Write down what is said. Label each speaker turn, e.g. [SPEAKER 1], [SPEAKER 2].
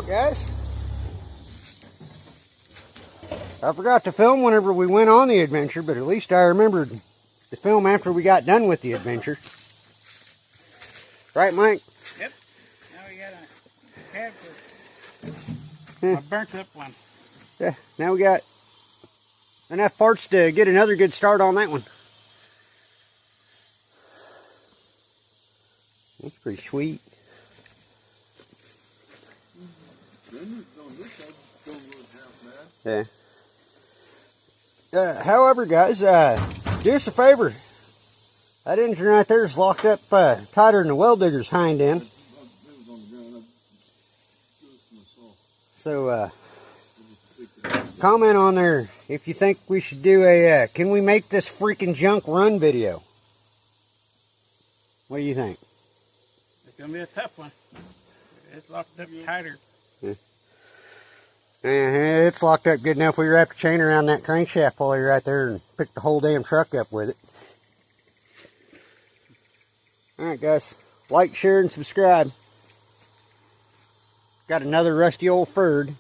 [SPEAKER 1] Guys, I forgot to film whenever we went on the adventure, but at least I remembered to film after we got done with the adventure. Right, Mike?
[SPEAKER 2] Yep. Now we got a pad for a burnt up one.
[SPEAKER 1] Yeah, now we got enough parts to get another good start on that one. That's pretty sweet. Yeah. However, guys, do us a favor. That engine right there is locked up tighter than the well digger's hind end. So, comment on there if you think we should do a, can we make this freaking junk run video? What do you think?
[SPEAKER 2] It's going to be a tough one. It's locked up tighter.
[SPEAKER 1] Yeah. It's locked up good enough. We wrapped a chain around that crankshaft pulley right there and picked the whole damn truck up with it. Alright guys, like, share, and subscribe. Got another rusty old Ford.